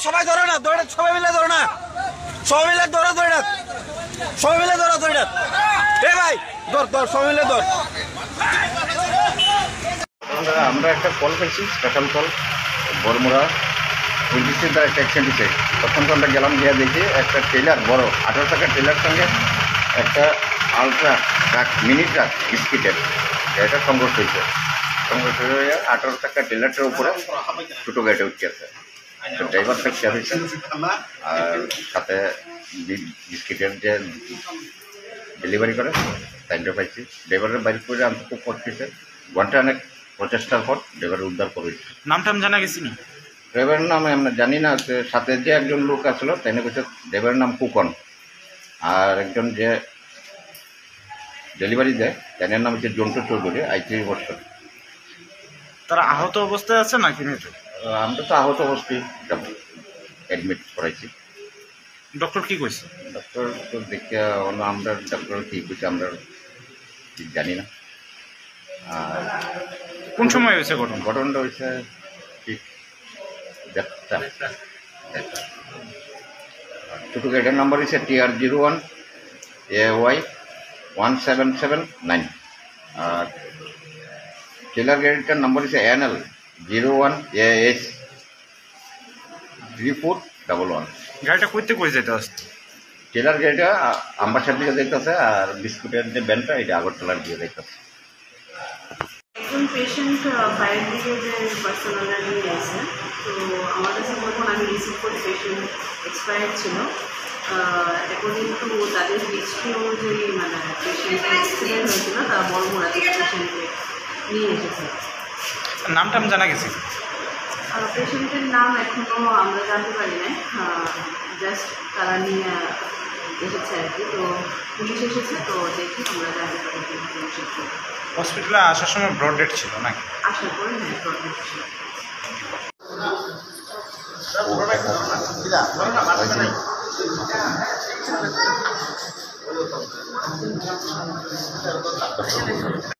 সবাই ধরো না, দৌড়ে সবাই মিলে ধরো না, সবাই মিলে ধরো দৌড়া, সবাই মিলে ধরো দৌড়া। এ ভাই ধর ধর, সবাই মিলে ধর। আমরা একটা কল পেয়েছি, স্পেশাল কল, বরমুড়া পুলিশের দ্বারা একটা অ্যাক্সিডেন্ট হয়েছে। তখন তো আমরা গেলাম, গিয়ে দেখি একটা ট্রেলার, বড় 18 টাকার ট্রেলার সঙ্গে একটা আলট্রা ট্রাক, মিনি ট্রাক বিস্কিটের, এটা সংঘর্ষ হয়েছে। সংঘর্ষ হয়ে 18 টাকার ট্রেলারটার উপরে ছোটো গাড়িটা উঠে আছে। তো ড্রাইভারটা খেয়াল হয়েছে, আর সাথে বিস্কিটের যে ডেলিভারি করে টাইমটা পাইছি। ড্রাইভারের বাইরে করে আনতে খুব করতেছে, ঘন্টা অনেক প্রচেষ্টার পর ড্রাইভার উদ্ধার করেছে। নামটাম জানা গেছি না? ড্রাইভারের নাম আমরা জানি না, সাথে যে একজন লোক আসলো তাই না বলছে ড্রাইভারের নাম কুকন, আর একজন যে ডেলিভারি দেয় তাই নাম হচ্ছে জন্টু চৌধুরী, 38 বছর। তারা আহত অবস্থায় আছে নাকি? আমরা তো আহত অবস্থায় অ্যাডমিট করাইছি। ডক্টর কি কইছে? ডক্টর তো দেখে আমরা ডক্টর কী করছি আমরা ঠিক জানি না। আর কোন সময় হয়েছে ঘটনা? ঘটনাটা হয়েছে ঠিক 1:30। ছোটো গাড়িটার নাম্বার হচ্ছে TR01 AY 1779, আর ট্রেলার গাড়িটার নাম্বার হচ্ছে NL 01 AS 3411। গাড়িটা কইতে কই যেতে আসছে? ট্রেলার গাড়িটা আম্বাসার দিকে দেখতেছে, আর বিস্কুটের যে ব্যান্ডটা এটা আগরতলার দিকে দেখতেছে। একজন পেশেন্ট ফায়ার ব্রিগেডের পার্সোনালরা নিয়ে আসে, তো আমার কাছে যখন আমি রিসিভ করি পেশেন্ট এক্সপায়ার্ড ছিল। অ্যাকর্ডিং টু তাদের হিস্ট্রি অনুযায়ী মানে পেশেন্ট অ্যাক্সিডেন্ট হয়েছিল, তারা বড়মুড়া থেকে পেশেন্টকে নিয়ে এসেছে। নামটাম জানা গেছে? পেশেন্টের নাম এখনও আমরা জানতে পারি না, জাস্ট তারা নিয়ে এসেছে আর কি। তো পুলিশ এসেছে, তো দেখি আমরা জানতে পারি হসপিটালে আসার সময় ব্রড ডেট ছিল নাকি? আসার পরে হ্যাঁ প্রবলেম ছিল।